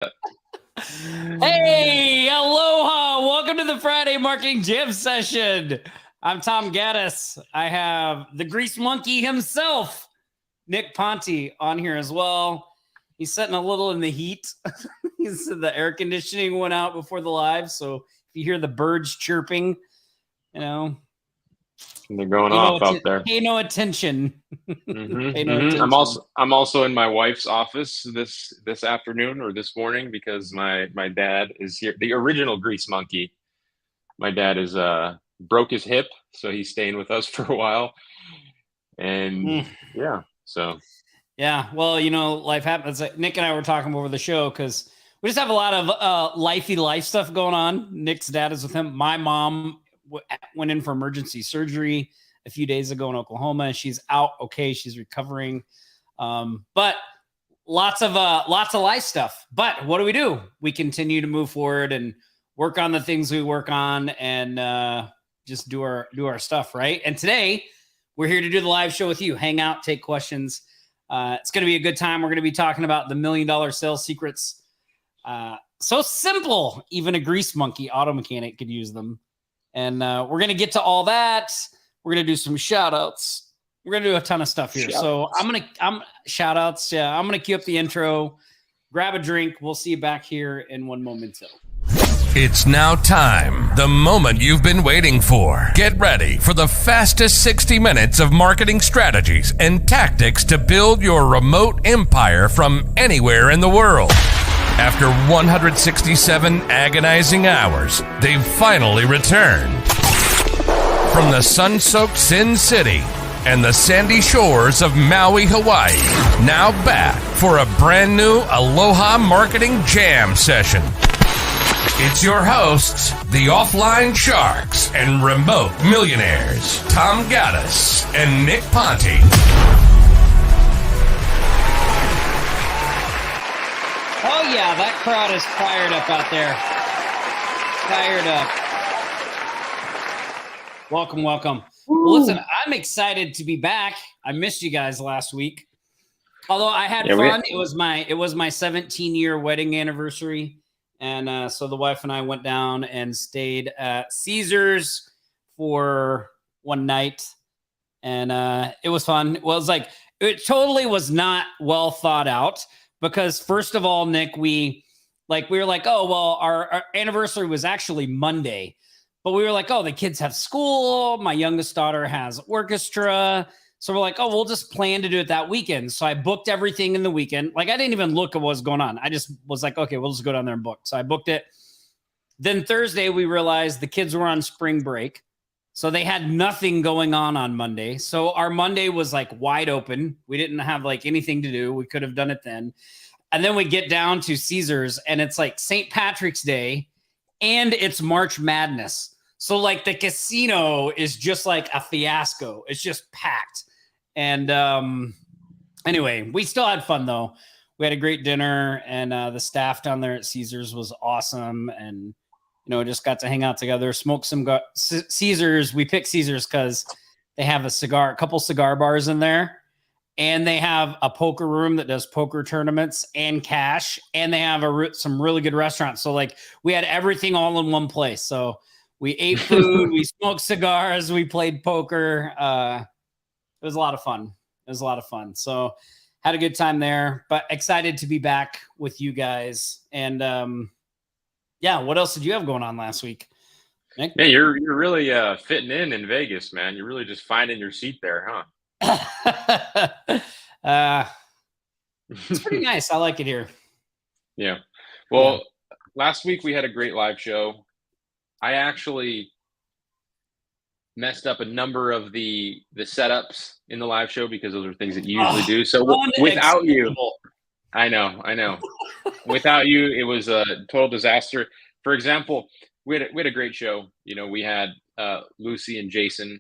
Hey, aloha! Welcome to the Friday Marketing Jam Session. I'm Tom Gaddis. I have the Grease Monkey himself, Nick Ponte, on here as well. He's sitting a little in the heat. The air conditioning went out before the live, so if you hear the birds chirping, you know, they're going off out there. Pay no attention. Pay no attention. I'm also in my wife's office this afternoon or this morning because my dad is here. The original Grease Monkey. My dad is broke his hip, so he's staying with us for a while. And yeah. Well, life happens. Nick and I were talking over the show because we just have a lot of lifey life stuff going on. Nick's dad is with him. My mom went in for emergency surgery a few days ago in Oklahoma. She's out okay. She's recovering. But lots of life stuff. But what do? We continue to move forward and work on the things we work on and just do our stuff, right? And today we're here to do the live show with you. Hang out, take questions. It's going to be a good time. We're going to be talking about the $1 million sales secrets. So simple, even a grease monkey auto mechanic could use them. And we're going to get to all that. We're going to do some shout outs. We're going to do a ton of stuff here. So I'm shout outs. Yeah, I'm going to cue up the intro, grab a drink. We'll see you back here in one moment. It's now time, the moment you've been waiting for. Get ready for the fastest 60 minutes of marketing strategies and tactics to build your remote empire from anywhere in the world. After 167 agonizing hours, they've finally returned. From the sun-soaked Sin City and the sandy shores of Maui, Hawaii, now back for a brand new Aloha Marketing Jam Session. It's your hosts, the Offline Sharks and Remote Millionaires, Tom Gaddis and Nick Ponte. Oh, yeah, that crowd is fired up out there. Fired up. Welcome. Well, listen, I'm excited to be back. I missed you guys last week. Although I had fun. It was my 17-year wedding anniversary. And so the wife and I went down and stayed at Caesars for one night. And it was fun. Well, it totally was not well thought out. Because first of all, Nick, we were like, oh, well, our anniversary was actually Monday. But we were like, oh, the kids have school. My youngest daughter has orchestra. So we're like, oh, we'll just plan to do it that weekend. So I booked everything in the weekend. I didn't even look at what was going on. I just was like, okay, we'll just go down there and book. So I booked it. Then Thursday, we realized the kids were on spring break. So they had nothing going on Monday. So our Monday was wide open. We didn't have anything to do. We could have done it then. And then we get down to Caesars and it's St. Patrick's Day and it's March Madness. So the casino is just a fiasco. It's just packed. And anyway, we still had fun though. We had a great dinner and the staff down there at Caesars was awesome. And just got to hang out together, smoke some Caesars. We picked Caesars because they have a couple cigar bars in there, and they have a poker room that does poker tournaments and cash, and they have some really good restaurants. So we had everything all in one place. So we ate food, we smoked cigars, we played poker. It was a lot of fun. So had a good time there, but excited to be back with you guys. And yeah, what else did you have going on last week, Nick? Yeah, you're really fitting in Vegas, man. You're really just finding your seat there, huh? It's pretty nice. I like it here. Yeah. Well, last week we had a great live show. I actually messed up a number of the setups in the live show because those are things that you usually do. So without you, I know. Without you, it was a total disaster. For example, we had a great show. We had Lucy and Jason,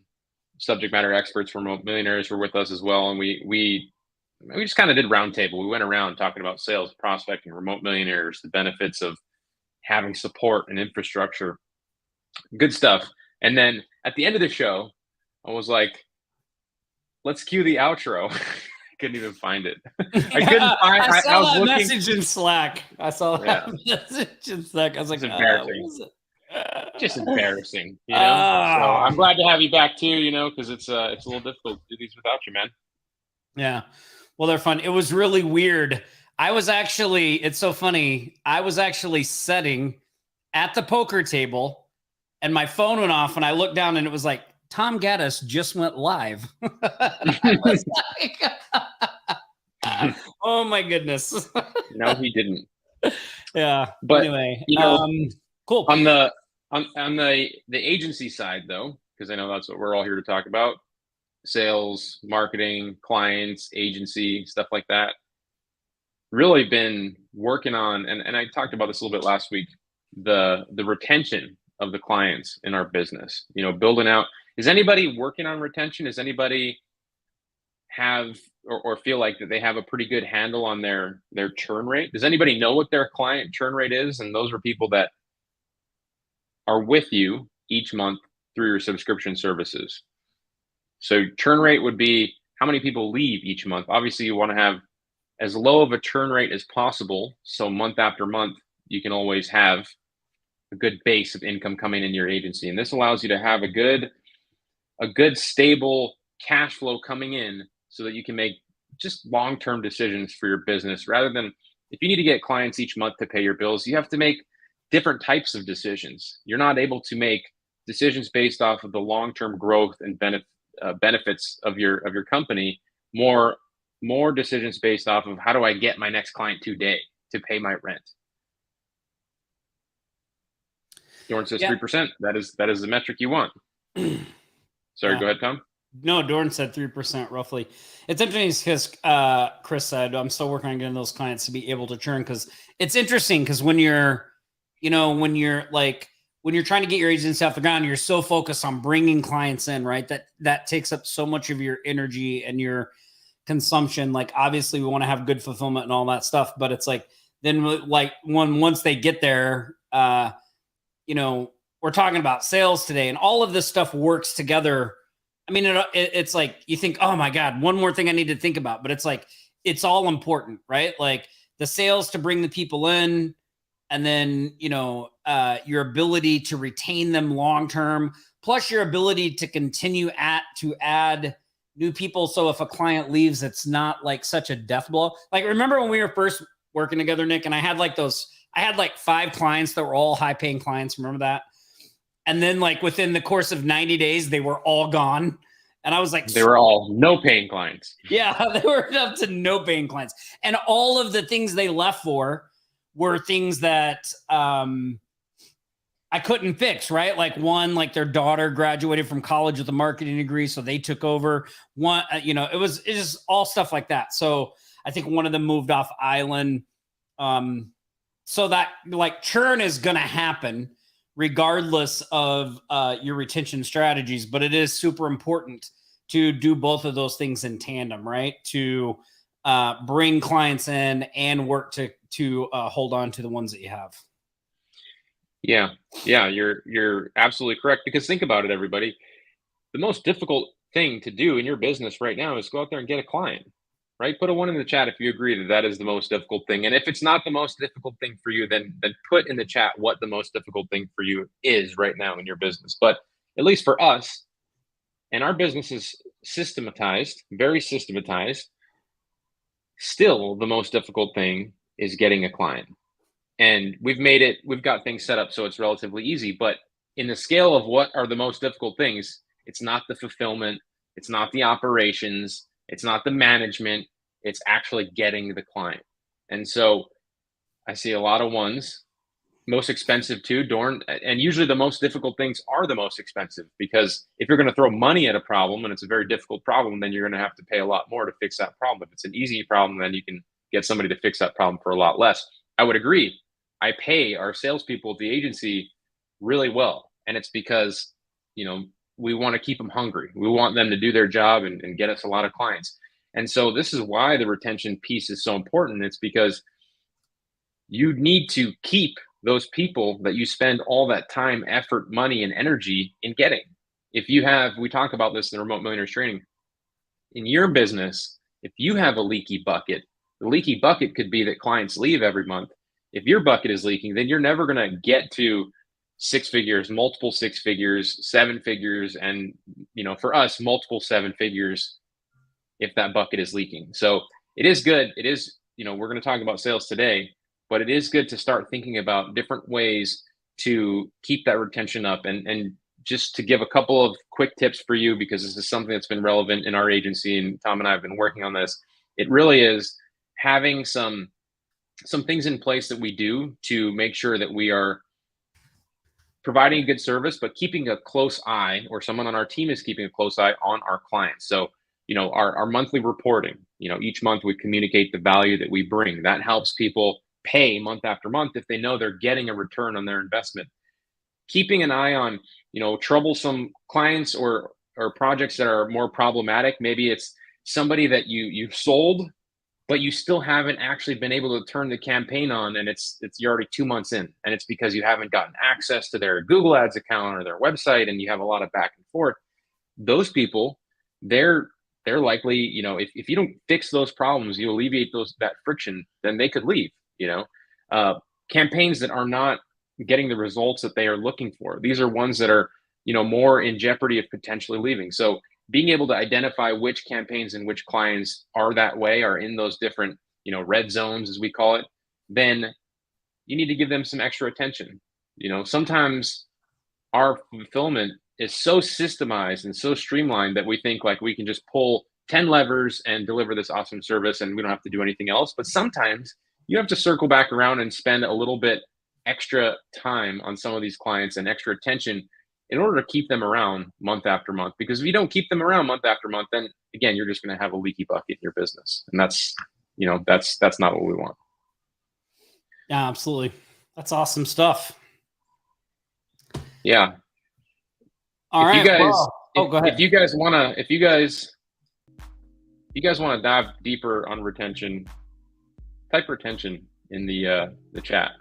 subject matter experts from Remote Millionaires, were with us as well, and we just kind of did roundtable. We went around talking about sales, prospecting, Remote Millionaires, the benefits of having support and infrastructure, good stuff. And then at the end of the show, I was like, let's cue the outro. couldn't even find it. I couldn't find. I saw I was that looking. message in Slack. I saw that message in Slack. I was like, It's embarrassing. what is it? Just embarrassing, you know. So I'm glad to have you back too, you know, because it's a little difficult to do these without you, man. Yeah, well, they're fun. It was really weird. It's so funny. I was actually sitting at the poker table, and my phone went off, and I looked down, and it was like, Tom Gaddis just went live. I was like, oh my goodness. No, he didn't. Yeah. But anyway, you know, cool. On the agency side, though, because I know that's what we're all here to talk about: sales, marketing, clients, agency, stuff like that. Really been working on, and I talked about this a little bit last week, the retention of the clients in our business. You know, building out. Is anybody working on retention? Does anybody have or feel like that they have a pretty good handle on their churn rate? Does anybody know what their client churn rate is? And those are people that are with you each month through your subscription services. So churn rate would be how many people leave each month. Obviously, you want to have as low of a churn rate as possible. So month after month, you can always have a good base of income coming in your agency. And this allows you to have a good stable cash flow coming in so that you can make just long-term decisions for your business, rather than if you need to get clients each month to pay your bills, you have to make different types of decisions. You're not able to make decisions based off of the long-term growth and benefits of your company. More decisions based off of how do I get my next client today to pay my rent. Dorn says 3%. That is the metric you want. Sorry, go ahead, Tom. No, Dorn said 3% roughly. It's interesting because Chris said, I'm still working on getting those clients to be able to churn, because it's interesting because when you're trying to get your agency off the ground, you're so focused on bringing clients in, right? That takes up so much of your energy and your consumption. Like, obviously we want to have good fulfillment and all that stuff, but it's like, then like once they get there, we're talking about sales today, and all of this stuff works together. I mean, it's like you think, oh my God, one more thing I need to think about, but it's like, it's all important, right? Like the sales to bring the people in, and then, your ability to retain them long-term, plus your ability to continue to add new people. So if a client leaves, it's not like such a death blow. Like, remember when we were first working together, Nick, and I had like 5 clients that were all high-paying clients. Remember that? And then like within the course of 90 days, they were all gone. And I was like, they were all no-paying clients. Yeah, they were up to no-paying clients. And all of the things they left for were things that I couldn't fix, right? Like one, like their daughter graduated from college with a marketing degree, so they took over. One, it was just all stuff like that. So I think one of them moved off island. So that like churn is going to happen regardless of your retention strategies, but it is super important to do both of those things in tandem, right? To bring clients in and work to hold on to the ones that you have. Yeah, you're absolutely correct. Because think about it, everybody. The most difficult thing to do in your business right now is go out there and get a client, right? Put a 1 in the chat if you agree that is the most difficult thing. And if it's not the most difficult thing for you, then put in the chat what the most difficult thing for you is right now in your business. But at least for us, and our business is systematized, very systematized, still the most difficult thing is getting a client. And we've got things set up so it's relatively easy, but in the scale of what are the most difficult things, it's not the fulfillment, it's not the operations, it's not the management, it's actually getting the client. And so I see a lot of ones, most expensive too, Dorn, and usually the most difficult things are the most expensive, because if you're going to throw money at a problem and it's a very difficult problem, then you're going to have to pay a lot more to fix that problem. If it's an easy problem, then you can get somebody to fix that problem for a lot less. I would agree. I pay our salespeople at the agency really well. And it's because, we want to keep them hungry. We want them to do their job and get us a lot of clients. And so this is why the retention piece is so important. It's because you need to keep those people that you spend all that time, effort, money, and energy in getting. We talk about this in the Remote Millionaires training, in your business, If you have a leaky bucket, the leaky bucket could be that clients leave every month. If your bucket is leaking, then you're never going to get to 6 figures, multiple 6 figures, 7 figures, and for us, multiple 7 figures if that bucket is leaking. So it is good. It is, we're going to talk about sales today, but it is good to start thinking about different ways to keep that retention up. And just to give a couple of quick tips for you, because this is something that's been relevant in our agency, and Tom and I have been working on this. It really is having some things in place that we do to make sure that we are providing a good service, but keeping a close eye, or someone on our team is keeping a close eye on our clients. So, our monthly reporting, each month we communicate the value that we bring. That helps people pay month after month if they know they're getting a return on their investment. Keeping an eye on, troublesome clients or projects that are more problematic. Maybe it's somebody that you've sold, but you still haven't actually been able to turn the campaign on, and you're already 2 months in, and it's because you haven't gotten access to their Google Ads account or their website, and you have a lot of back and forth. Those people, they're likely, if you don't fix those problems, you alleviate that friction, then they could leave. Campaigns that are not getting the results that they are looking for, these are ones that are more in jeopardy of potentially leaving. So being able to identify which campaigns and which clients are that way, are in those different red zones, as we call it, then you need to give them some extra attention. Sometimes our fulfillment is so systemized and so streamlined that we think like we can just pull 10 levers and deliver this awesome service and we don't have to do anything else. But sometimes you have to circle back around and spend a little bit extra time on some of these clients and extra attention in order to keep them around month after month. Because if you don't keep them around month after month, then again, you're just going to have a leaky bucket in your business. And that's not what we want. Yeah, absolutely. That's awesome stuff. Yeah. All right. Go ahead. If you guys want to dive deeper on retention, type retention in the chat.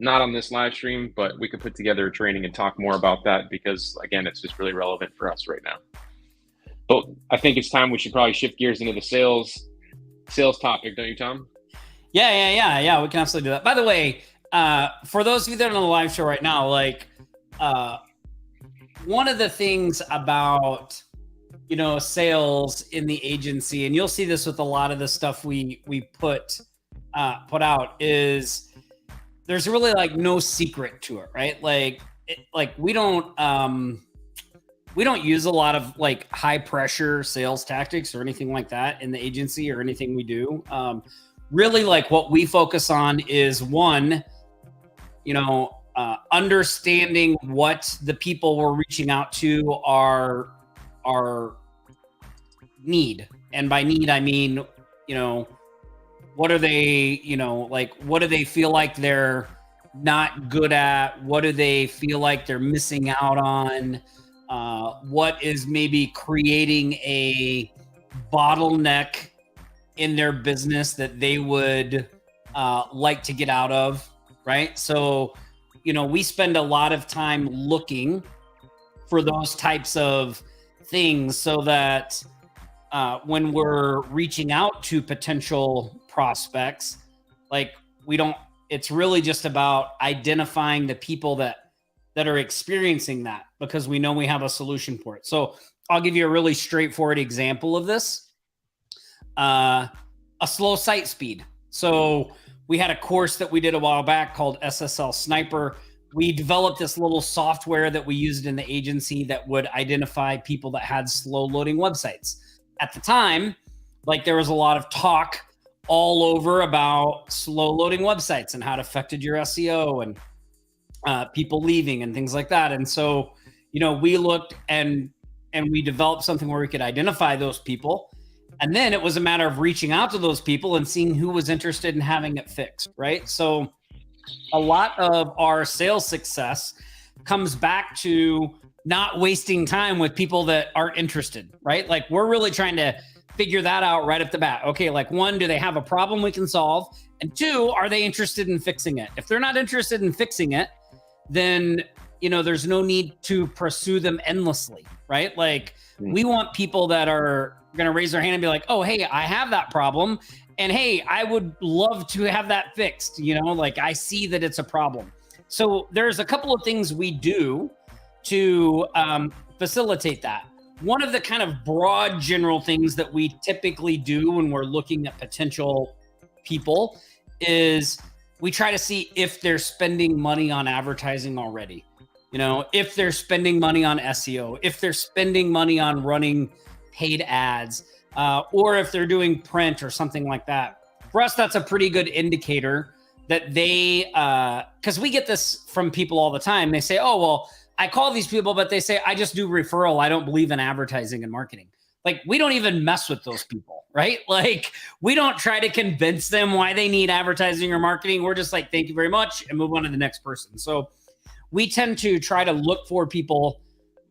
Not on this live stream, but we could put together a training and talk more about that, because again, it's just really relevant for us right now. But I think it's time we should probably shift gears into the sales topic, don't you, Tom? Yeah. We can absolutely do that. By the way, for those of you that are on the live show right now, one of the things about sales in the agency, and you'll see this with a lot of the stuff we put out, is there's really no secret to it, right? We don't use a lot of high pressure sales tactics or anything like that in the agency or anything we do. Really, what we focus on is one, understanding what the people we're reaching out to are need. And by need, I mean, what are they, what do they feel like they're not good at? What do they feel like they're missing out on? What is maybe creating a bottleneck in their business that they would like to get out of, right? So, we spend a lot of time looking for those types of things so that when we're reaching out to potential prospects, it's really just about identifying the people that are experiencing that, because we know we have a solution for it. So I'll give you a really straightforward example of this. A slow site speed. So we had a course that we did a while back called SSL Sniper. We developed this little software that we used in the agency that would identify people that had slow loading websites. At the time, there was a lot of talk all over about slow loading websites and how it affected your SEO and people leaving and things like that. And so, we looked and we developed something where we could identify those people. And then it was a matter of reaching out to those people and seeing who was interested in having it fixed, right? So a lot of our sales success comes back to not wasting time with people that aren't interested, right? We're really trying to figure that out right at the bat. Okay, one, do they have a problem we can solve? And two, are they interested in fixing it? If they're not interested in fixing it, then, there's no need to pursue them endlessly, right? We want people that are going to raise their hand and be like, oh, hey, I have that problem. And hey, I would love to have that fixed. Like I see that it's a problem. So there's a couple of things we do to facilitate that. One of the kind of broad general things that we typically do when we're looking at potential people is we try to see if they're spending money on advertising already. If they're spending money on SEO, if they're spending money on running paid ads, or if they're doing print or something like that. For us, that's a pretty good indicator that they, because we get this from people all the time. They say, oh, well, I call these people, but they say, I just do referral. I don't believe in advertising and marketing. Like, we don't even mess with those people, right? Like, we don't try to convince them why they need advertising or marketing. We're just like, thank you very much, and move on to the next person. So we tend to try to look for people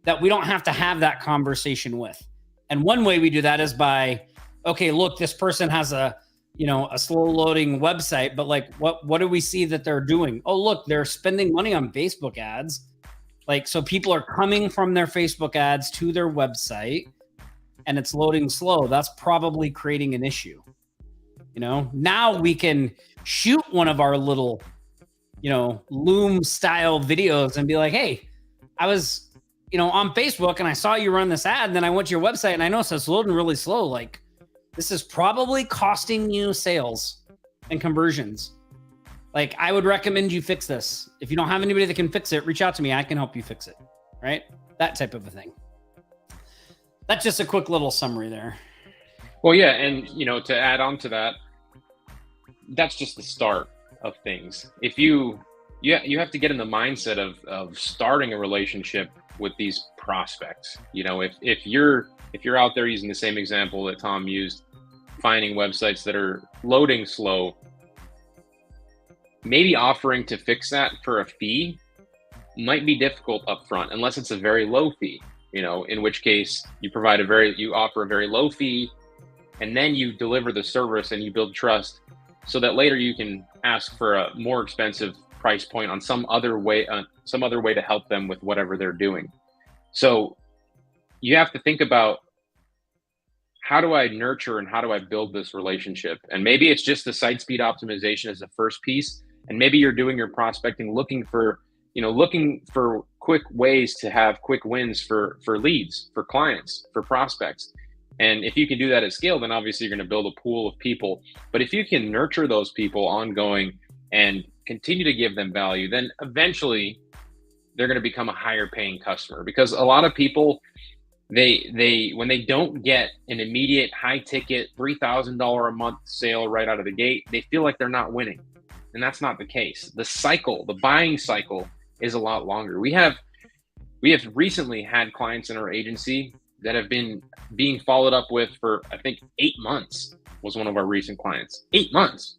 that we don't have to have that conversation with. And one way we do that is by, okay, look, this person has a slow loading website, but like, what do we see that they're doing? Oh, look, they're spending money on Facebook ads. Like, so people are coming from their Facebook ads to their website and it's loading slow. That's probably creating an issue. Now we can shoot one of our little, Loom style videos and be like, hey, I was, on Facebook and I saw you run this ad, and then I went to your website and I noticed it's loading really slow. Like, this is probably costing you sales and conversions. Like, I would recommend you fix this. If you don't have anybody that can fix it, reach out to me. I can help you fix it, right? That type of a thing. That's just a quick little summary there. Well, yeah, and, to add on to that, that's just the start of things. If you have to get in the mindset of starting a relationship with these prospects. If you're out there using the same example that Tom used, finding websites that are loading slow, maybe offering to fix that for a fee might be difficult up front, unless it's a very low fee, in which case you offer a very low fee, and then you deliver the service and you build trust so that later you can ask for a more expensive price point on some other way to help them with whatever they're doing. So you have to think about, how do I nurture and how do I build this relationship? And maybe it's just the site speed optimization as the first piece. And maybe you're doing your prospecting, looking for quick ways to have quick wins for leads, for clients, for prospects. And if you can do that at scale, then obviously you're going to build a pool of people. But if you can nurture those people ongoing and continue to give them value, then eventually they're going to become a higher paying customer. Because a lot of people, when they don't get an immediate high ticket $3,000 a month sale right out of the gate, they feel like they're not winning. And that's not the case. The buying cycle is a lot longer. We have recently had clients in our agency that have been being followed up with for, I think, 8 months was one of our recent clients. 8 months.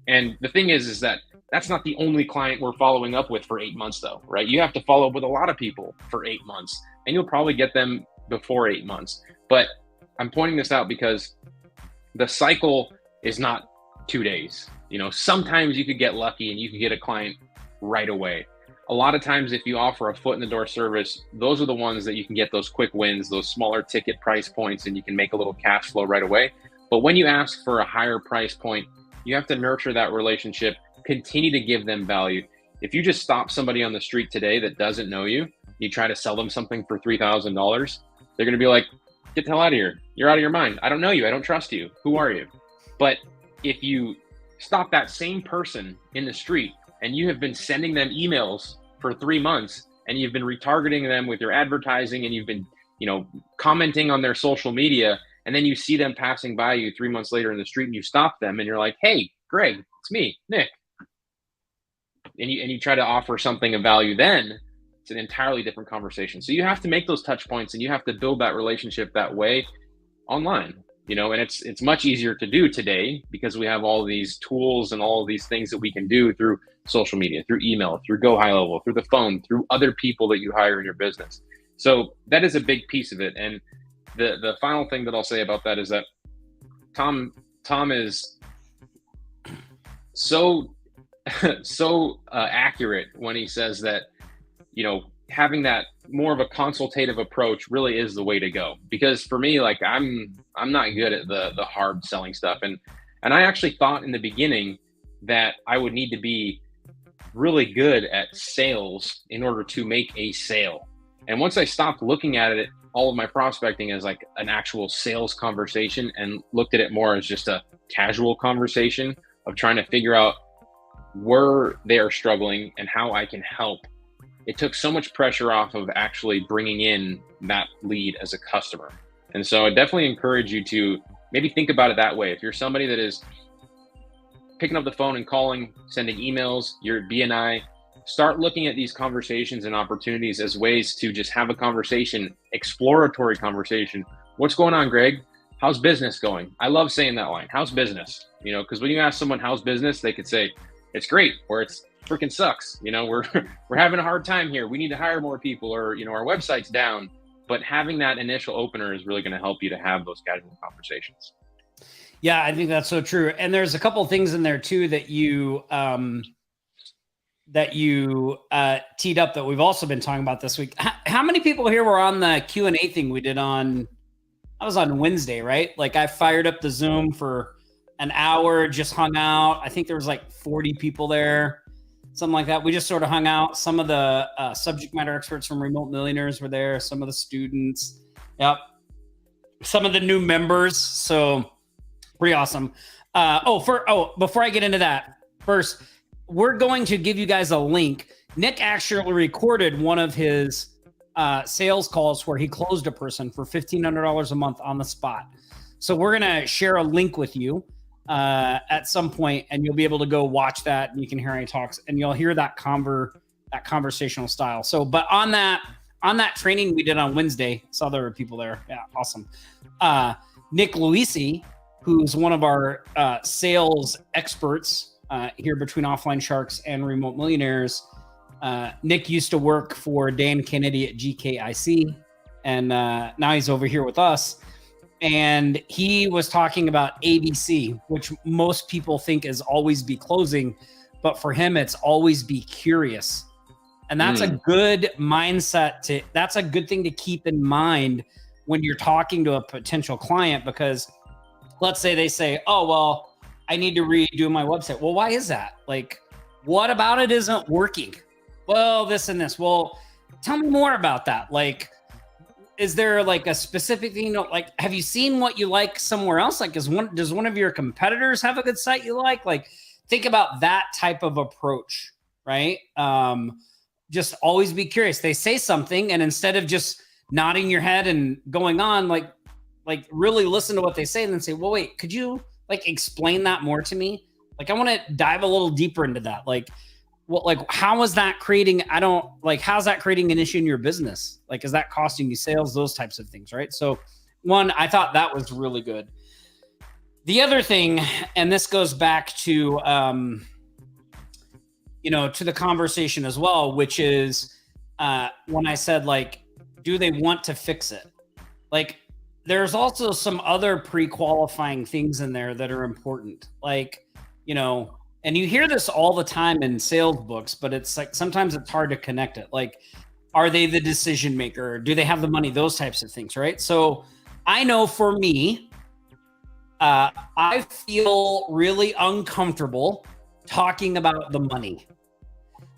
And the thing is that that's not the only client we're following up with for 8 months though, right? You have to follow up with a lot of people for 8 months, and you'll probably get them before 8 months. But I'm pointing this out because the cycle is not 2 days. Sometimes you could get lucky and you could get a client right away. A lot of times, if you offer a foot in the door service, those are the ones that you can get those quick wins, those smaller ticket price points, and you can make a little cash flow right away. But when you ask for a higher price point, you have to nurture that relationship, continue to give them value. If you just stop somebody on the street today that doesn't know you, you try to sell them something for $3,000, they're going to be like, get the hell out of here. You're out of your mind. I don't know you. I don't trust you. Who are you? But if you stop that same person in the street and you have been sending them emails for 3 months and you've been retargeting them with your advertising and you've been, commenting on their social media, and then you see them passing by you 3 months later in the street and you stop them and you're like, hey, Greg, it's me, Nick. And you try to offer something of value, then it's an entirely different conversation. So you have to make those touch points and you have to build that relationship that way online. And it's much easier to do today because we have all these tools and all of these things that we can do through social media, through email, through Go High Level, through the phone, through other people that you hire in your business. So that is a big piece of it. And the final thing that I'll say about that is that Tom is so accurate when he says that, having that more of a consultative approach really is the way to go. Because for me, like I'm not good at the hard selling stuff. And I actually thought in the beginning that I would need to be really good at sales in order to make a sale. And once I stopped looking at it, all of my prospecting as like an actual sales conversation and looked at it more as just a casual conversation of trying to figure out where they are struggling and how I can help, it took so much pressure off of actually bringing in that lead as a customer. And so I definitely encourage you to maybe think about it that way. If you're somebody that is picking up the phone and calling, sending emails, your BNI, start looking at these conversations and opportunities as ways to just have a conversation, exploratory conversation. What's going on, Greg? How's business going? I love saying that line. How's business? You know, because when you ask someone how's business, they could say it's great or it's freaking sucks. You know, we're having a hard time here. We need to hire more people, or, you know, our website's down. But having that initial opener is really going to help you to have those casual conversations. Yeah, I think that's so true. And there's a couple of things in there too that you teed up that we've also been talking about this week. How many people here were on the Q&A thing we did on Wednesday, right? Like I fired up the Zoom for an hour, just hung out. I think there was like 40 people there, something like that. We just sort of hung out. Some of the subject matter experts from Remote Millionaires were there. Some of the students. Yep. Some of the new members. So pretty awesome. Before I get into that, first, we're going to give you guys a link. Nick actually recorded one of his sales calls where he closed a person for $1,500 a month on the spot. So we're going to share a link with you at some point, and you'll be able to go watch that, and you can hear how he talks, and you'll hear that conversational style. So, but on that training we did on Wednesday, saw there were people there. Yeah, awesome. Nick Luisi, who's one of our sales experts here between Offline Sharks and Remote Millionaires. Nick used to work for Dan Kennedy at GKIC, and now he's over here with us. And he was talking about ABC, which most people think is always be closing, but for him, it's always be curious. And that's a good mindset that's a good thing to keep in mind when you're talking to a potential client, because let's say they say, oh, well, I need to redo my website. Well, why is that? Like, what about it isn't working? Well, this and this. Well, tell me more about that. Like, is there like a specific thing, like, have you seen what you like somewhere else? Like, does one of your competitors have a good site you like? Like, think about that type of approach, right? Just always be curious. They say something, and instead of just nodding your head and going on, like really listen to what they say and then say, well, wait, could you like explain that more to me? Like, I want to dive a little deeper into that. Like, what, like, how is that creating? How's that creating an issue in your business? Like, is that costing you sales? Those types of things, right? So one, I thought that was really good. The other thing, and this goes back to, to the conversation as well, which is when I said, like, do they want to fix it? Like, there's also some other pre-qualifying things in there that are important. Like, and you hear this all the time in sales books, but it's like, sometimes it's hard to connect it. Like, are they the decision maker? Do they have the money? Those types of things, right? So I know for me, I feel really uncomfortable talking about the money.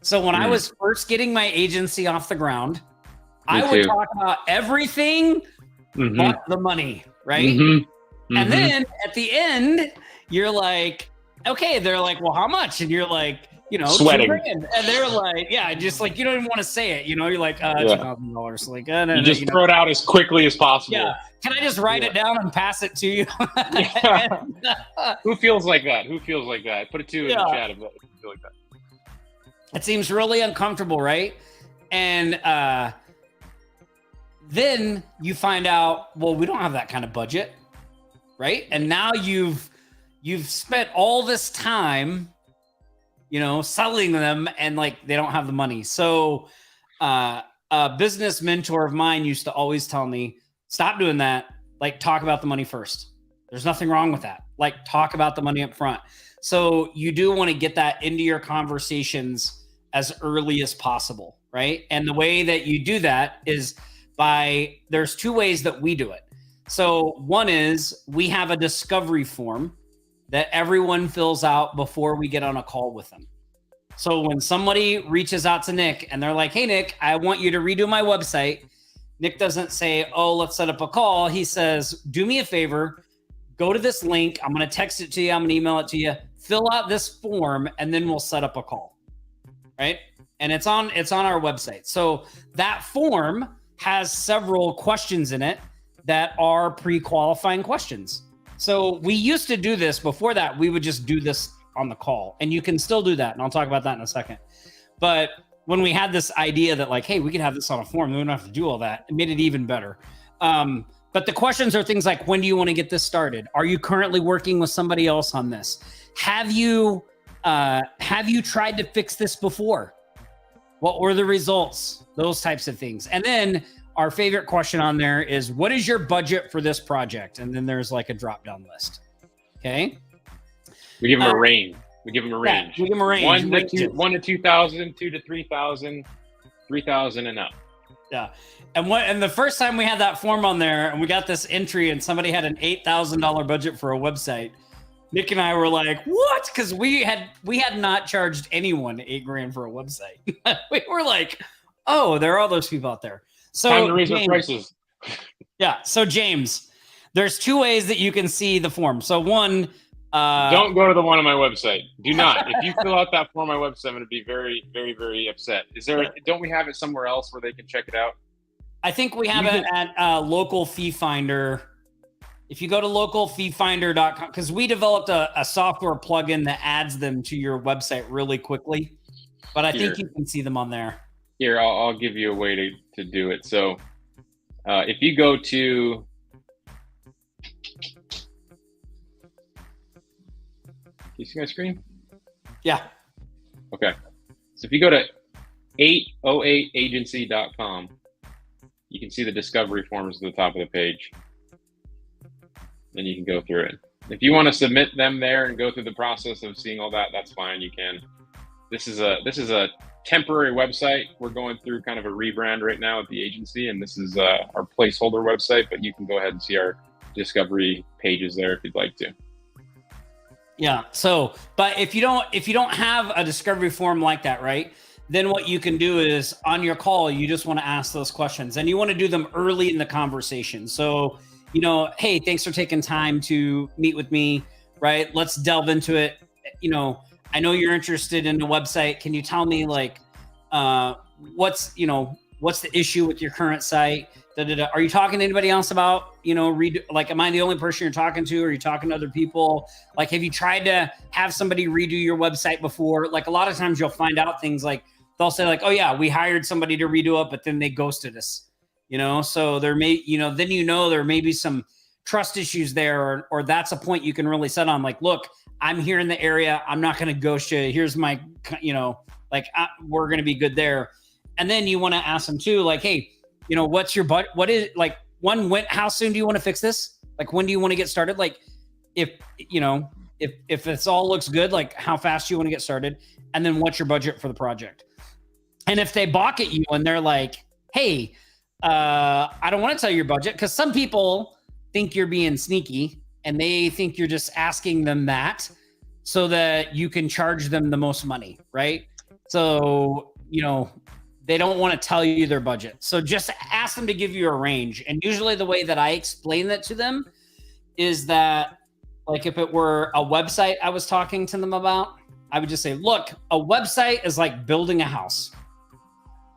So when I was first getting my agency off the ground, I would talk about everything but the money, right? And then at the end, you're like, okay, they're like, well, how much? And you're like, sweating. $2,000. And they're like, yeah, just like, you don't even want to say it. You're like, $2,000. Like, you just throw it out as quickly as possible. Yeah. Can I just write it down and pass it to you? Who feels like that? Put a 2 in the chat if you feel like that. It seems really uncomfortable, right? And then you find out, well, we don't have that kind of budget, right? And now you've spent all this time, selling them, and like, they don't have the money. So a business mentor of mine used to always tell me, stop doing that. Like, talk about the money first. There's nothing wrong with that. Like, talk about the money up front. So you do want to get that into your conversations as early as possible, right? And the way that you do that is there's two ways that we do it. So one is we have a discovery form that everyone fills out before we get on a call with them. So when somebody reaches out to Nick and they're like, hey, Nick, I want you to redo my website. Nick doesn't say, oh, let's set up a call. He says, do me a favor, go to this link. I'm going to text it to you. I'm going to email it to you. Fill out this form and then we'll set up a call, right? And it's on our website. So that form has several questions in it that are pre-qualifying questions. So we used to do this. Before that, we would just do this on the call, and you can still do that. And I'll talk about that in a second. But when we had this idea that like, hey, we can have this on a form, we don't have to do all that, it made it even better. But the questions are things like, when do you want to get this started? Are you currently working with somebody else on this? Have you tried to fix this before? What were the results? Those types of things. And then our favorite question on there is, what is your budget for this project? And then there's like a drop-down list. Okay. We give them a range. We give them a range. Yeah, we give them a range. 1 to 2,000, 2 to 3,000, 3,000 and up. Yeah. And the first time we had that form on there and we got this entry and somebody had an $8,000 budget for a website, Nick and I were like, what? Because we had not charged anyone $8,000 for a website. We were like, oh, there are all those people out there. So time to raise our prices. Yeah. So James, there's two ways that you can see the form. So one, don't go to the one on my website. Do not. If you fill out that form on my website, I'm going to be very, very, very upset. Don't we have it somewhere else where they can check it out? I think we have it at Local Fee Finder. If you go to localfeefinder.com, because we developed a software plugin that adds them to your website really quickly, but I think you can see them on there. Here, I'll give you a way to do it. So if you go to you see my screen? Yeah. Okay. So if you go to 808agency.com, you can see the discovery forms at the top of the page. And you can go through it. If you want to submit them there and go through the process of seeing all that, that's fine. You can. This is a temporary website. We're going through kind of a rebrand right now at the agency, and this is our placeholder website, but you can go ahead and see our discovery pages there if you'd like to. Yeah. So, but if you don't have a discovery form like that, right? Then what you can do is on your call, you just want to ask those questions and you want to do them early in the conversation. So, hey, thanks for taking time to meet with me, right? Let's delve into it. I know you're interested in the website. Can you tell me like, what's the issue with your current site? Are you talking to anybody else about, am I the only person you're talking to? Or are you talking to other people? Like, have you tried to have somebody redo your website before? Like a lot of times you'll find out things like, they'll say like, oh yeah, we hired somebody to redo it, but then they ghosted us, so there may, then there may be some trust issues there, or that's a point you can really set on like, look, I'm here in the area. I'm not going to ghost you. Here's my, we're going to be good there. And then you want to ask them too, like, hey, what's your budget? What is like how soon do you want to fix this? Like, when do you want to get started? Like if it's all looks good, like how fast you want to get started, and then what's your budget for the project? And if they balk at you and they're like, hey, I don't want to tell you your budget, because some people think you're being sneaky and they think you're just asking them that so that you can charge them the most money, right? So, they don't want to tell you their budget. So just ask them to give you a range. And usually the way that I explain that to them is that, like, if it were a website I was talking to them about, I would just say, look, a website is like building a house.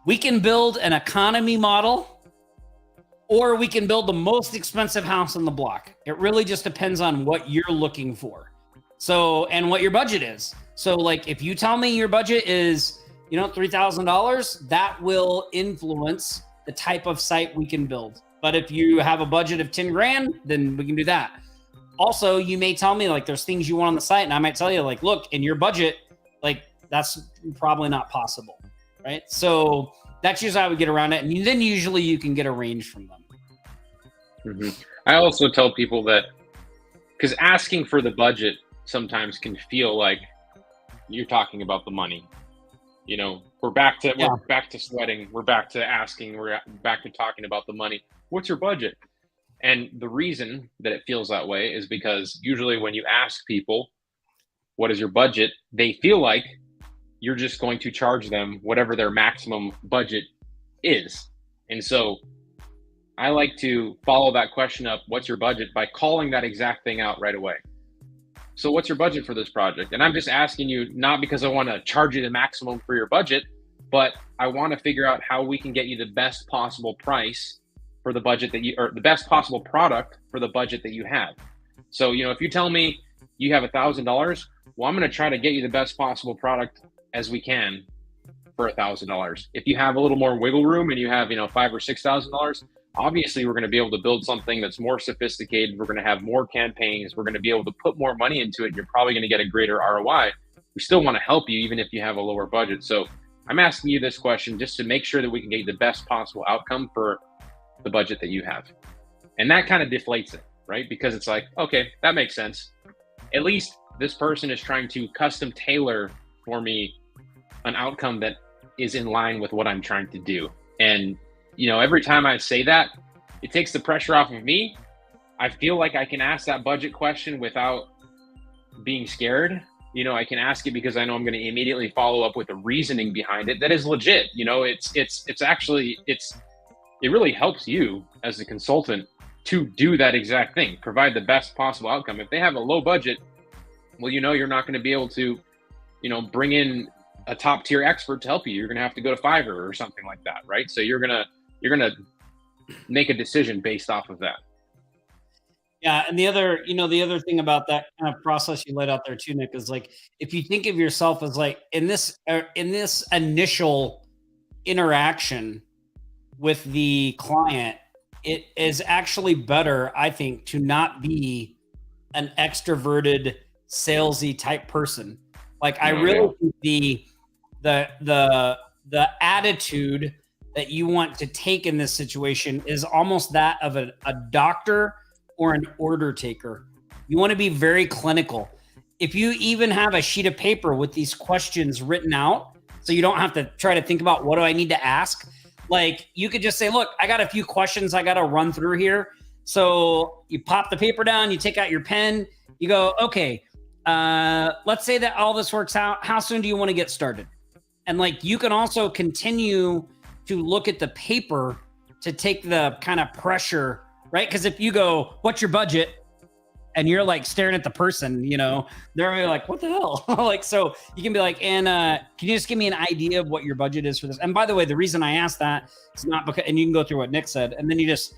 We can build an economy model, or we can build the most expensive house on the block. It really just depends on what you're looking for. So, and what your budget is. So like, if you tell me your budget is, $3,000, that will influence the type of site we can build. But if you have a budget of 10 grand, then we can do that. Also, you may tell me like, there's things you want on the site, and I might tell you like, look, in your budget, like that's probably not possible. Right. So that's usually how we get around it. And then usually you can get a range from them. Mm-hmm. I also tell people that, because asking for the budget sometimes can feel like you're talking about the money. we're back to sweating. We're back to asking. We're back to talking about the money. What's your budget? And the reason that it feels that way is because usually when you ask people, what is your budget? They feel like you're just going to charge them whatever their maximum budget is. And so I like to follow that question up, what's your budget, by calling that exact thing out right away. So what's your budget for this project? And I'm just asking you, not because I want to charge you the maximum for your budget, but I want to figure out how we can get you the best possible price for the budget or the best possible product for the budget that you have. So, if you tell me you have $1,000, well, I'm going to try to get you the best possible product as we can for $1,000. If you have a little more wiggle room and you have, $5,000 or $6,000, obviously we're going to be able to build something that's more sophisticated. We're going to have more campaigns. We're going to be able to put more money into it. And you're probably going to get a greater ROI. We still want to help you even if you have a lower budget. So I'm asking you this question just to make sure that we can get you the best possible outcome for the budget that you have. And that kind of deflates it, right? Because it's like, okay, that makes sense. At least this person is trying to custom tailor for me an outcome that is in line with what I'm trying to do. And, every time I say that, it takes the pressure off of me. I feel like I can ask that budget question without being scared. I can ask it because I know I'm going to immediately follow up with the reasoning behind it that is legit. It really helps you as a consultant to do that exact thing, provide the best possible outcome. If they have a low budget, well, you're not going to be able to, bring in a top tier expert to help you. You're going to have to go to Fiverr or something like that, right? So you're going to make a decision based off of that. Yeah, and the other thing about that kind of process you laid out there too, Nick, is like, if you think of yourself as like in this initial interaction with the client, it is actually better, I think, to not be an extroverted, salesy type person. Like, I really think the attitude that you want to take in this situation is almost that of a doctor or an order taker. You want to be very clinical. If you even have a sheet of paper with these questions written out, so you don't have to try to think about what do I need to ask, like, you could just say, look, I got a few questions I got to run through here. So you pop the paper down, you take out your pen, you go, okay, let's say that all this works out. How soon do you want to get started? And like, you can also continue to look at the paper to take the kind of pressure, right? Because if you go, what's your budget? And you're like staring at the person, they're really like, what the hell? Like, so you can be like, and can you just give me an idea of what your budget is for this? And by the way, the reason I asked that is not because, and you can go through what Nick said, and then you just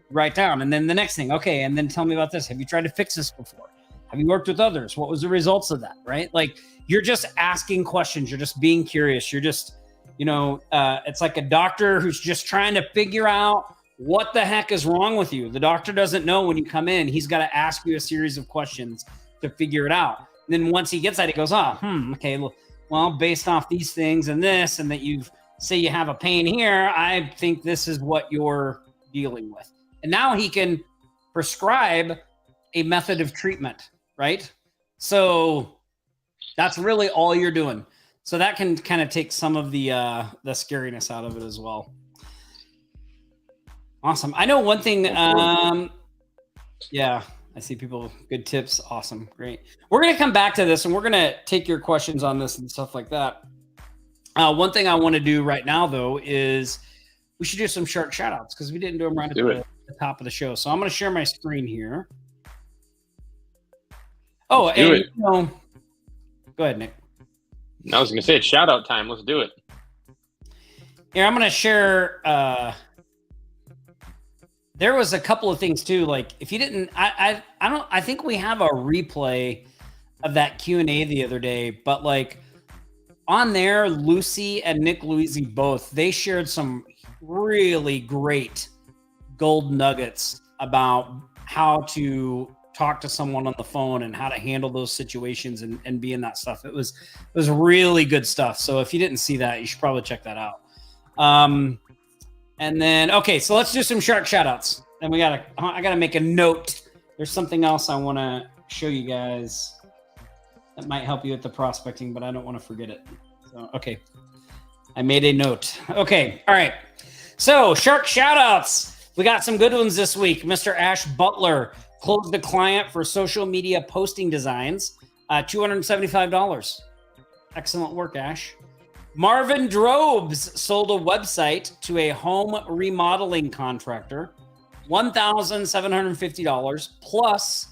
write down. And then the next thing, okay, and then tell me about this. Have you tried to fix this before? Have you worked with others? What was the results of that, right? Like, you're just asking questions. You're just being curious. You're just, it's like a doctor who's just trying to figure out what the heck is wrong with you. The doctor doesn't know when you come in. He's got to ask you a series of questions to figure it out. And then once he gets that, he goes, okay, well, based off these things and this, and that say you have a pain here, I think this is what you're dealing with. And now he can prescribe a method of treatment, right? So that's really all you're doing. So that can kind of take some of the scariness out of it as well. Awesome. I know one thing. Yeah, I see people. Good tips. Awesome. Great. We're going to come back to this and we're going to take your questions on this and stuff like that. One thing I want to do right now, though, is we should do some short shout outs because we didn't do them right at the top of the show. So I'm going to share my screen here. Oh, and go ahead, Nick. I was going to say it's shout out time. Let's do it. Here, I'm going to share. There was a couple of things too. Like, if you didn't, I think we have a replay of that Q&A the other day, but like on there, Lucy and Nick Louisi both, they shared some really great gold nuggets about how to talk to someone on the phone and how to handle those situations and be in that stuff. It was really good stuff. So if you didn't see that, you should probably check that out. And then, okay, so let's do some shark shout outs. And I gotta make a note. There's something else I want to show you guys that might help you with the prospecting, but I don't want to forget it. So, okay. I made a note. Okay. All right. So shark shout outs. We got some good ones this week. Mr. Ash Butler closed a client for social media posting designs, $275. Excellent work, Ash. Marvin Drobes sold a website to a home remodeling contractor, $1,750 plus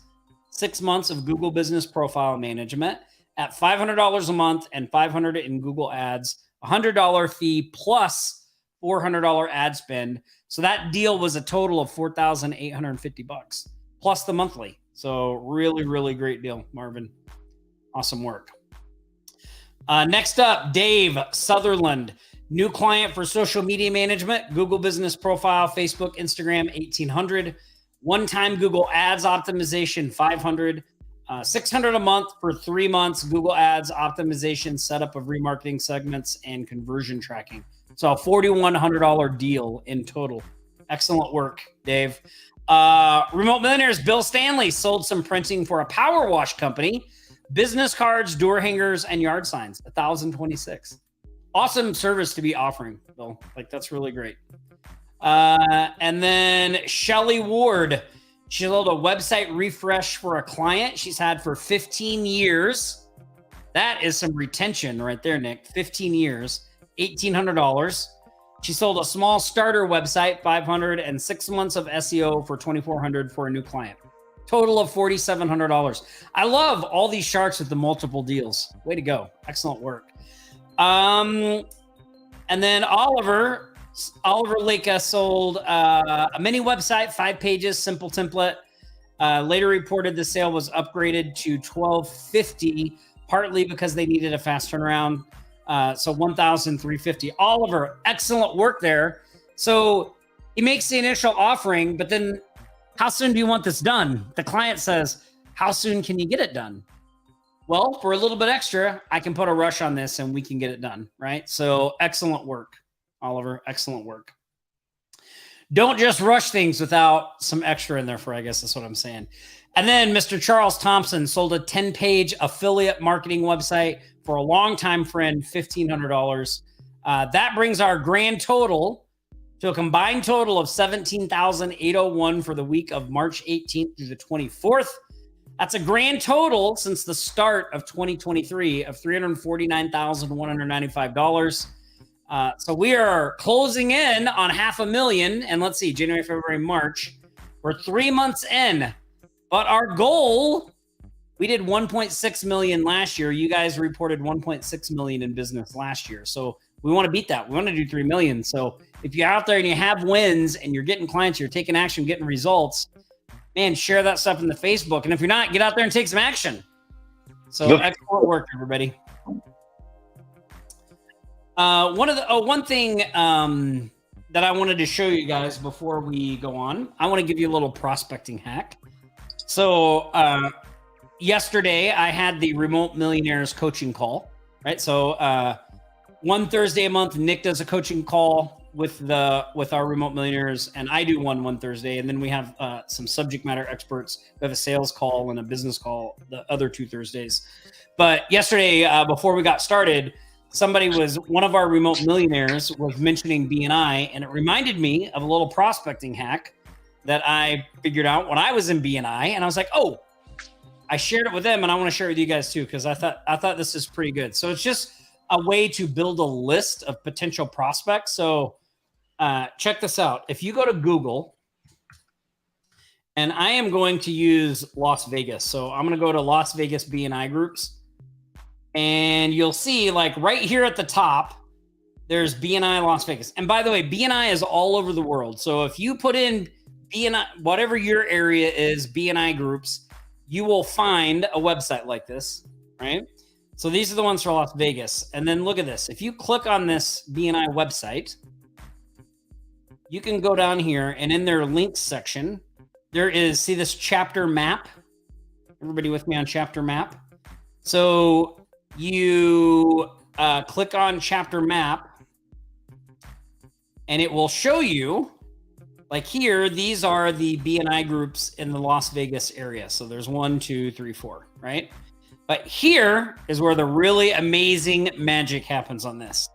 6 months of Google Business Profile Management at $500 a month and $500 in Google Ads, $100 fee plus $400 ad spend. So that deal was a total of $4,850 plus the monthly. So really, really great deal, Marvin. Awesome work. Next up, Dave Sutherland, new client for social media management, Google Business Profile, Facebook, Instagram, $1,800. One-time Google Ads optimization, $500. $600 a month for 3 months, Google Ads optimization, setup of remarketing segments, and conversion tracking. So a $4,100 deal in total. Excellent work, Dave. Remote Millionaires, Bill Stanley sold some printing for a power wash company. Business cards, door hangers, and yard signs, $1,026. Awesome service to be offering, Bill. Like, that's really great. And then Shelly Ward, she sold a website refresh for a client she's had for 15 years. That is some retention right there, Nick. 15 years, $1,800. She sold a small starter website, $500, and 6 months of SEO for $2,400 for a new client. Total of $4,700. I love all these sharks with the multiple deals. Way to go. Excellent work. And then Oliver Leka sold a mini website, 5 pages, simple template. Later reported the sale was upgraded to $1,250, partly because they needed a fast turnaround. So $1,350. Oliver, excellent work there. So he makes the initial offering, but then how soon do you want this done? The client says, how soon can you get it done? Well, for a little bit extra, I can put a rush on this and we can get it done, right? So excellent work, Oliver. Excellent work. Don't just rush things without some extra in there for, I guess that's what I'm saying. And then Mr. Charles Thompson sold a 10-page affiliate marketing website for a longtime friend, $1,500. That brings our grand total to a combined total of $17,801 for the week of March 18th through the 24th. That's a grand total since the start of 2023 of $349,195. So we are closing in on $500,000. And let's see, January, February, March. We're 3 months in. But our goal, we did 1.6 million last year. You guys reported 1.6 million in business last year. So we want to beat that. We want to do 3 million. So if you're out there and you have wins and you're getting clients, you're taking action, getting results, man, share that stuff in the Facebook. And if you're not, get out there and take some action. So excellent work, everybody. One thing that I wanted to show you guys before we go on, I want to give you a little prospecting hack. So yesterday I had the Remote Millionaires coaching call, right? So one Thursday a month, Nick does a coaching call with our Remote Millionaires, and I do one Thursday, and then we have some subject matter experts. We have a sales call and a business call the other 2 Thursdays. But yesterday, before we got started, one of our Remote Millionaires was mentioning BNI, and it reminded me of a little prospecting hack that I figured out when I was in BNI, and I was like, oh, I shared it with them, and I want to share it with you guys too, because I thought this is pretty good. So it's just a way to build a list of potential prospects. So check this out. If you go to Google, and I am going to use Las Vegas. So I'm going to go to Las Vegas BNI groups, and you'll see like right here at the top, there's BNI Las Vegas. And by the way, BNI is all over the world. So if you put in BNI, whatever your area is, BNI groups, you will find a website like this, right? So these are the ones for Las Vegas. And then look at this. If you click on this BNI website, you can go down here, and in their links section, there is, see this chapter map? Everybody with me on chapter map? So you click on chapter map, and it will show you, like here, these are the BNI groups in the Las Vegas area. So there's 1, 2, 3, 4, right? But here is where the really amazing magic happens on this.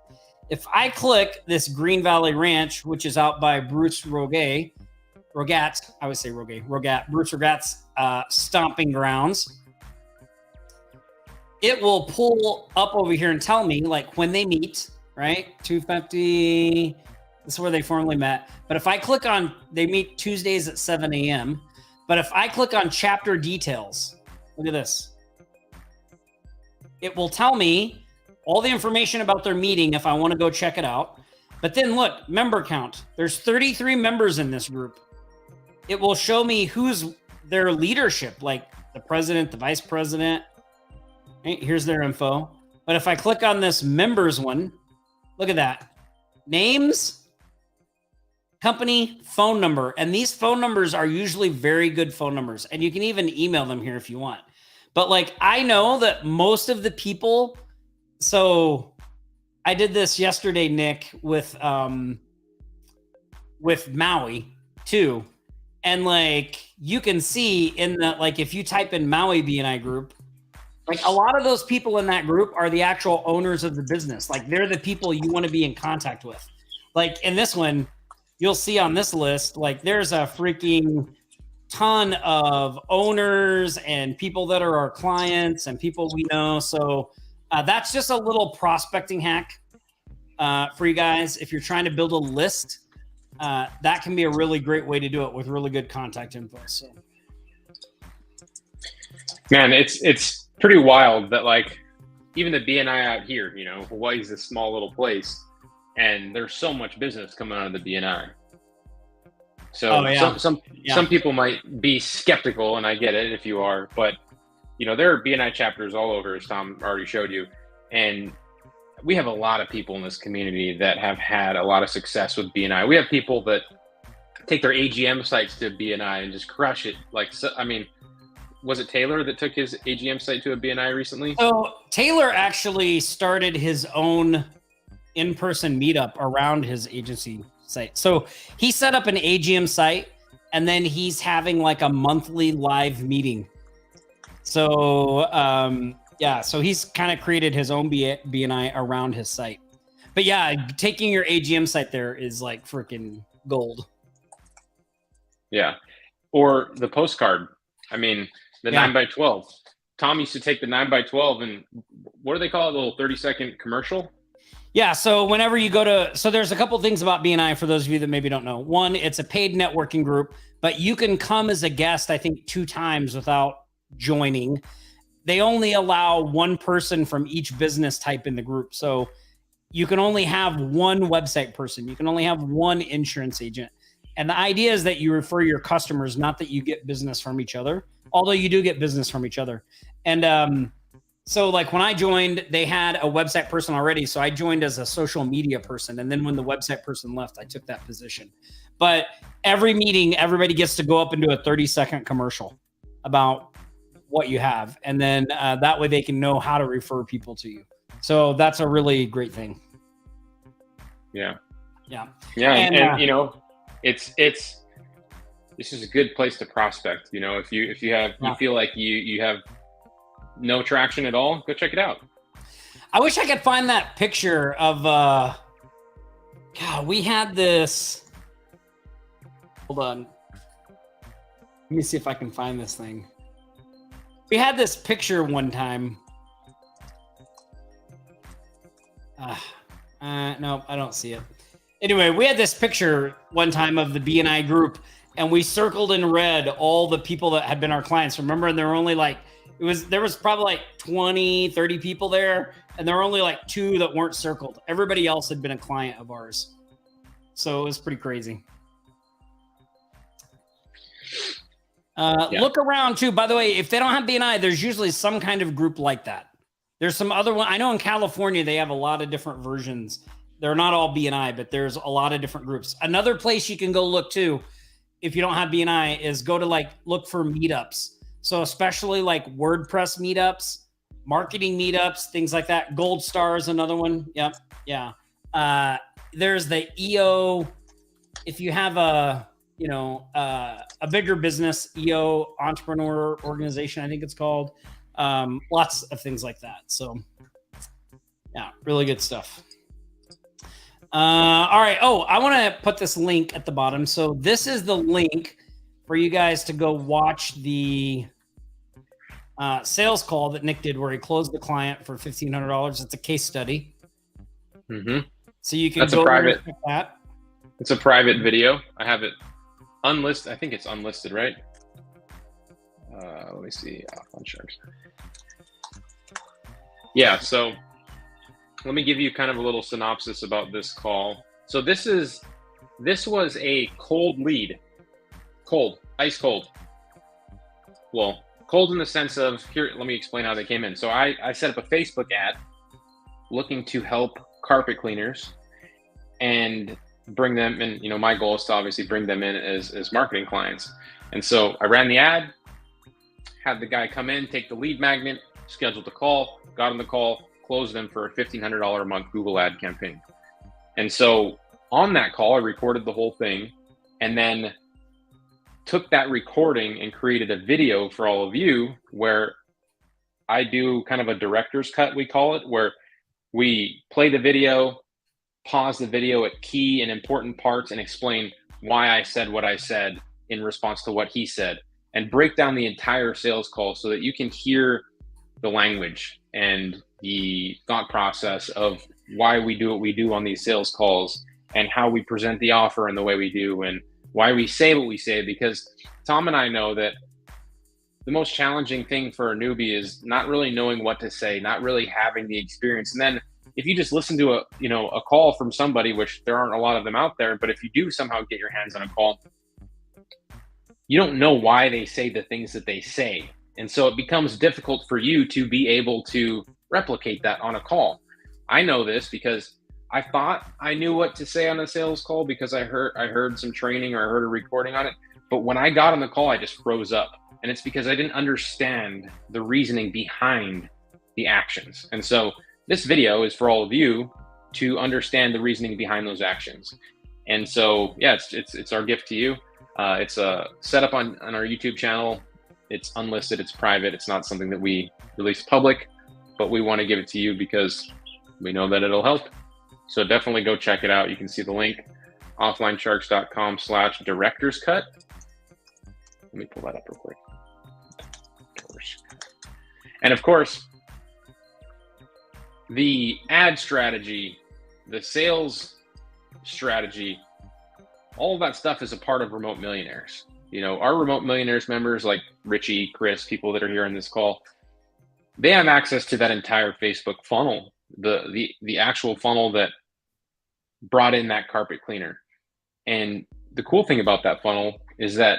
If I click this Green Valley Ranch, which is out by Bruce Rogat, I would say Rogat, Bruce Rogat's stomping grounds, it will pull up over here and tell me like when they meet, right? 250, this is where they formally met. But if I click on, they meet Tuesdays at 7 a.m. But if I click on chapter details, look at this. It will tell me all the information about their meeting if I want to go check it out. But then look, member count. There's 33 members in this group. It will show me who's their leadership, like the president, the vice president. Right, here's their info. But if I click on this members one, look at that. Names, company, phone number. And these phone numbers are usually very good phone numbers. And you can even email them here if you want. But like, I know that most of the people, so I did this yesterday, Nick, with Maui too. And like, you can see in the, like, if you type in Maui BNI group, like a lot of those people in that group are the actual owners of the business. Like they're the people you want to be in contact with. Like in this one, you'll see on this list, like there's a freaking ton of owners and people that are our clients and people we know. So that's just a little prospecting hack for you guys. If you're trying to build a list, that can be a really great way to do it with really good contact info. So, man, it's pretty wild that like even the BNI out here, you know, Hawaii's a small little place, and there's so much business coming out of the BNI. So some people might be skeptical, and I get it if you are, but you know, there are BNI chapters all over, as Tom already showed you, and we have a lot of people in this community that have had a lot of success with BNI. We have people that take their AGM sites to BNI and just crush it. Like, so, I mean, was it Taylor that took his AGM site to a BNI recently? So Taylor actually started his own in-person meetup around his agency site. So he set up an AGM site, and then he's having like a monthly live meeting. So so he's kind of created his own BNI around his site. But yeah, taking your AGM site there is like freaking gold. Yeah. Or the postcard. I mean, the 9x12. Tom used to take the 9x12 and what do they call it? A little 30-second commercial? Yeah. So whenever you go to, so there's a couple things about BNI for those of you that maybe don't know. One, it's a paid networking group, but you can come as a guest, I think 2 times without joining. They only allow one person from each business type in the group. So you can only have one website person. You can only have one insurance agent. And the idea is that you refer your customers, not that you get business from each other, although you do get business from each other. And so like when I joined, they had a website person already. So I joined as a social media person. And then when the website person left, I took that position. But every meeting, everybody gets to go up and do a 30-second commercial about what you have. And then that way they can know how to refer people to you. So that's a really great thing. Yeah. Yeah. Yeah. And you know, this is a good place to prospect. You know, if you feel like you have no traction at all, go check it out. I wish I could find that picture of, God, we had this, hold on. Let me see if I can find this thing. We had this picture one time. No, I don't see it. Anyway, we had this picture one time of the BNI group, and we circled in red all the people that had been our clients. Remember, and there were only like, there was probably like 20, 30 people there, and there were only like 2 that weren't circled. Everybody else had been a client of ours. So it was pretty crazy. Look around too. By the way, if they don't have BNI, there's usually some kind of group like that. There's some other one. I know in California, they have a lot of different versions. They're not all BNI, but there's a lot of different groups. Another place you can go look too, if you don't have BNI, is go to look for meetups. So especially like WordPress meetups, marketing meetups, things like that. Gold Star is another one. Yep. Yeah. There's the EO. If you have a bigger business, EO entrepreneur organization, I think it's called. Lots of things like that. So yeah, really good stuff. All right. Oh, I want to put this link at the bottom. So this is the link for you guys to go watch the sales call that Nick did, where he closed the client for $1,500. It's a case study. Mm-hmm. So you can That's go a private. and check that. It's a private video. I have it unlisted. I think it's unlisted, right? Let me see. On Sharks. Yeah. So let me give you kind of a little synopsis about this call. So this was a cold lead. Cold, ice cold. Well, cold in the sense of, here, let me explain how they came in. So I set up a Facebook ad looking to help carpet cleaners and bring them in. You know, my goal is to obviously bring them in as marketing clients. And so I ran the ad, had the guy come in, take the lead magnet, scheduled the call, got on the call, closed them for a $1,500 a month Google ad campaign. And so on that call, I recorded the whole thing and then took that recording and created a video for all of you where I do kind of a director's cut, we call it, where we play the video, pause the video at key and important parts and explain why I said what I said in response to what he said, and break down the entire sales call so that you can hear the language and the thought process of why we do what we do on these sales calls and how we present the offer in the way we do and why we say what we say. Because Tom and I know that the most challenging thing for a newbie is not really knowing what to say, not really having the experience. And then if you just listen to a call from somebody, which there aren't a lot of them out there, but if you do somehow get your hands on a call, you don't know why they say the things that they say. And so it becomes difficult for you to be able to replicate that on a call. I know this because I thought I knew what to say on a sales call because I heard some training or I heard a recording on it. But when I got on the call, I just froze up. And it's because I didn't understand the reasoning behind the actions. And so this video is for all of you to understand the reasoning behind those actions. And so, yeah, it's our gift to you. It's set up on our YouTube channel. It's unlisted, it's private. It's not something that we release public, but we want to give it to you because we know that it'll help. So definitely go check it out. You can see the link, offlinesharks.com/director's-cut. Let me pull that up real quick. And of course, the ad strategy, the sales strategy, all of that stuff is a part of Remote Millionaires. You know, our Remote Millionaires members like Richie, Chris, people that are here on this call, they have access to that entire Facebook funnel, the actual funnel that brought in that carpet cleaner. And the cool thing about that funnel is that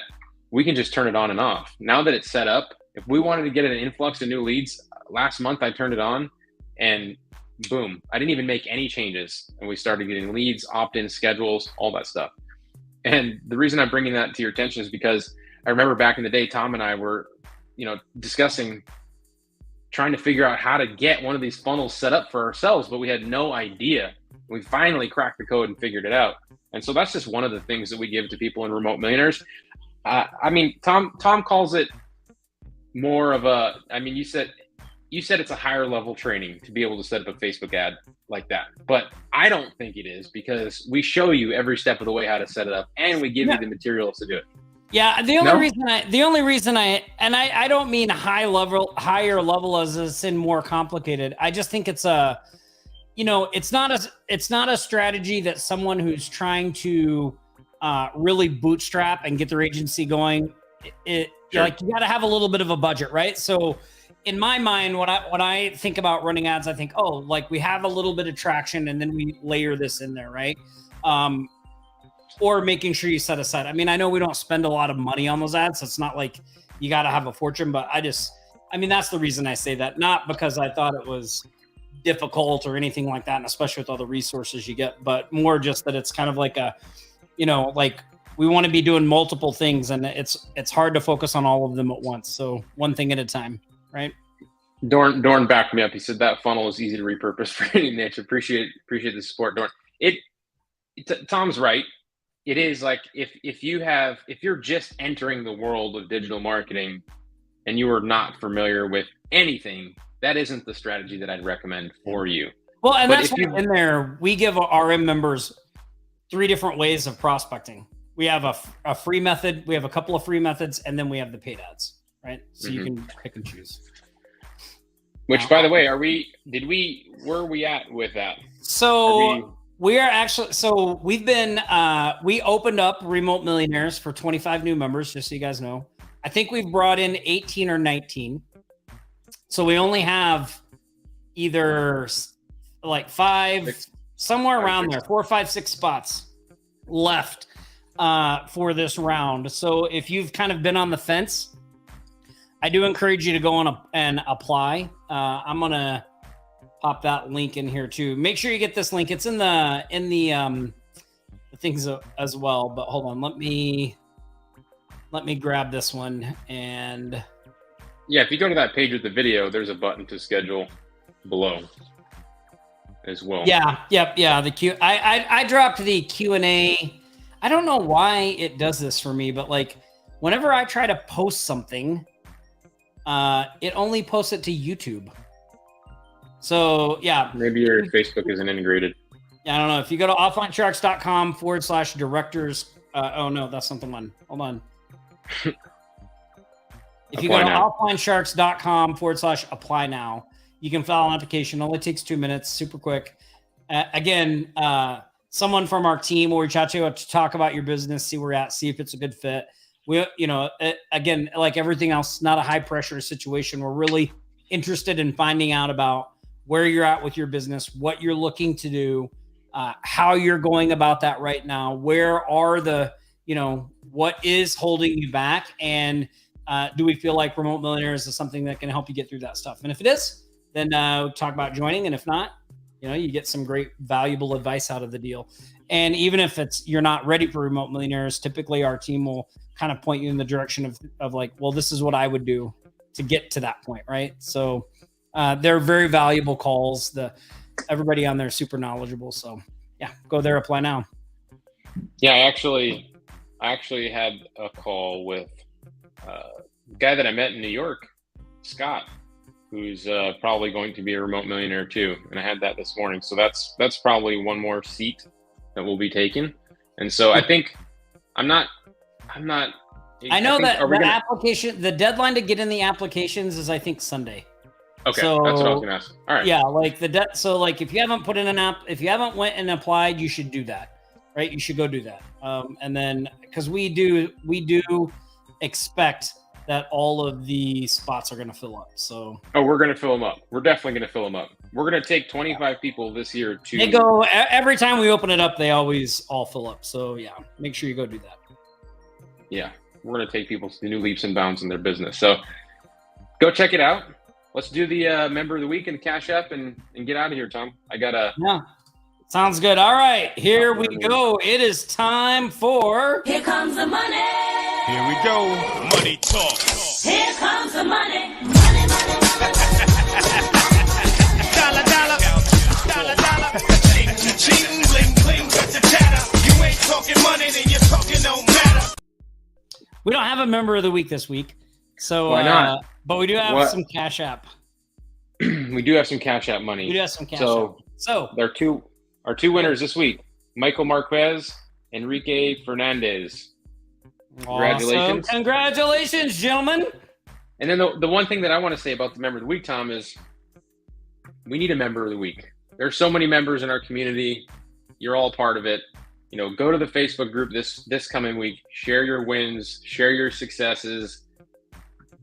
we can just turn it on and off. Now that it's set up, if we wanted to get an influx of new leads, last month I turned it on and boom, I didn't even make any changes. And we started getting leads, opt-in schedules, all that stuff. And the reason I'm bringing that to your attention is because I remember back in the day, Tom and I were, discussing, trying to figure out how to get one of these funnels set up for ourselves, but we had no idea. We finally cracked the code and figured it out. And so that's just one of the things that we give to people in Remote Millionaires. Tom calls it more of a, you said it's a higher level training to be able to set up a Facebook ad like that. But I don't think it is, because we show you every step of the way how to set it up and we give you the materials to do it. Yeah. The only reason I don't mean higher level as in more complicated. I just think it's it's not a strategy that someone who's trying to really bootstrap and get their agency going. Sure. Like, you got to have a little bit of a budget, right? So in my mind, when I think about running ads, I think, we have a little bit of traction and then we layer this in there, right? Or making sure you set aside. I know we don't spend a lot of money on those ads, so it's not like you got to have a fortune, but that's the reason I say that, not because I thought it was difficult or anything like that, and especially with all the resources you get, but more just that it's kind of like a, we want to be doing multiple things, and it's hard to focus on all of them at once. So one thing at a time, right? Dorn backed me up. He said that funnel is easy to repurpose for any niche. Appreciate the support, Dorn. Tom's right. It is like if you're just entering the world of digital marketing and you are not familiar with anything, that isn't the strategy that I'd recommend for you. Well, and that's why in there, we give our RM members 3 different ways of prospecting. We have a free method, we have a couple of free methods, and then we have the paid ads, right? So you can pick and choose. Which, by the way, where are we at with that? So we are actually, we've been, we opened up Remote Millionaires for 25 new members, just so you guys know. I think we've brought in 18 or 19. So we only have either like 5, somewhere around there, 4, 5, 6 spots left for this round. So if you've kind of been on the fence, I do encourage you to go on and apply. I'm gonna pop that link in here too. Make sure you get this link. It's in the things as well. But hold on, let me grab this one. And yeah, if you go to that page with the video, there's a button to schedule below as well. Yeah. The I dropped the Q&A. I don't know why it does this for me, but like whenever I try to post something, it only posts it to YouTube. So yeah, maybe your Facebook isn't integrated. Yeah, I don't know. If you go to offlinesharks.com/directors, oh no, that's something one. Hold on. If you go to offlinesharks.com/apply now, you can file an application. It only takes 2 minutes, super quick. Again, someone from our team will reach out to you to talk about your business, see where you're at, see if it's a good fit. We, again, like everything else, not a high pressure situation. We're really interested in finding out about where you're at with your business, what you're looking to do, how you're going about that right now. Where are the, what is holding you back? And do we feel like Remote Millionaires is something that can help you get through that stuff? And if it is, then we'll talk about joining. And if not, you get some great valuable advice out of the deal. And even if you're not ready for Remote Millionaires, typically our team will kind of point you in the direction of like, well, this is what I would do to get to that point, right? So they're very valuable calls. Everybody on there is super knowledgeable. So yeah, go there, apply now. Yeah, I actually had a call with a guy that I met in New York, Scott, who's probably going to be a Remote Millionaire too. And I had that this morning. So that's probably one more seat that we'll be taking. And so I think I know that application, the deadline to get in the applications is I think Sunday. Okay, so, that's what I was gonna ask. All right. Yeah, like so like if you haven't put in if you haven't went and applied, you should do that, right? You should go do that. And then because we do expect that all of the spots are gonna fill up. So we're gonna fill them up. We're definitely gonna fill them up. We're gonna take 25 people this year to. They go every time we open it up. They always all fill up. So yeah, make sure you go do that. Yeah, we're gonna take people to new leaps and bounds in their business. So go check it out. Let's do the member of the week and Cash App and get out of here, Tom. Yeah, sounds good. All right, here we go. It is time for Here Comes the Money. Here we go. Money talk. Here comes the money. Money. Dollar. Ching, bling, bling, got the chatter. You ain't talking money, then you're talking no matter. We don't have a member of the week this week. So why not? But we do have some Cash App. We do have some Cash App money. We do have some Cash App. So our two winners this week: Michael Marquez, Enrique Fernandez. Congratulations! Awesome. Congratulations, gentlemen. And then the one thing that I want to say about the member of the week, Tom, is we need a member of the week. There's so many members in our community. You're all part of it. Go to the Facebook group this coming week. Share your wins. Share your successes.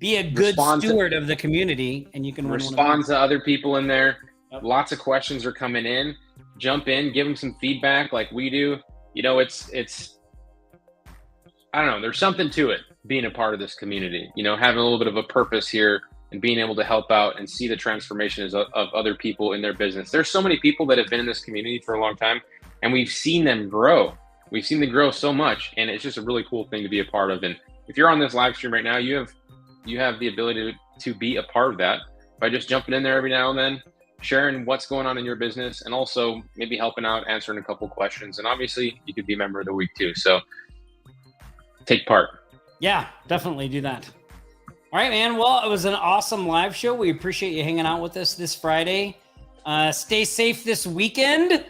Be a good steward of the community, and you can respond to other people in there. Yep. Lots of questions are coming in. Jump in, give them some feedback like we do. It's I don't know. There's something to it being a part of this community. Having a little bit of a purpose here and being able to help out and see the transformations of other people in their business. There's so many people that have been in this community for a long time, and we've seen them grow. We've seen them grow so much, and it's just a really cool thing to be a part of. And if you're on this live stream right now, you have the ability to be a part of that by just jumping in there every now and then, sharing what's going on in your business, and also maybe helping out, answering a couple questions. And obviously, you could be a member of the week too. So take part. Yeah, definitely do that. All right, man. Well, it was an awesome live show. We appreciate you hanging out with us this Friday. Stay safe this weekend.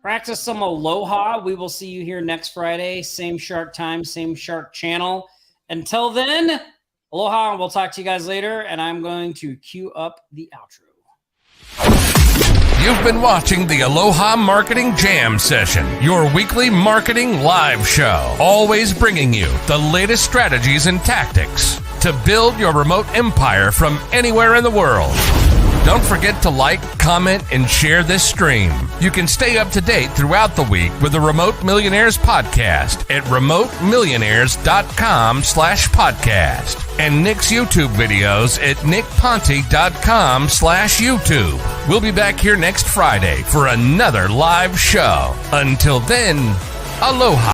Practice some Aloha. We will see you here next Friday. Same sharp time, same sharp channel. Until then, Aloha, and we'll talk to you guys later. And I'm going to cue up the outro. You've been watching the Aloha Marketing Jam Session, your weekly marketing live show, always bringing you the latest strategies and tactics to build your remote empire from anywhere in the world. Don't forget to like, comment, and share this stream. You can stay up to date throughout the week with the Remote Millionaires Podcast at remotemillionaires.com/podcast and Nick's YouTube videos at nickponte.com/YouTube. We'll be back here next Friday for another live show. Until then, aloha.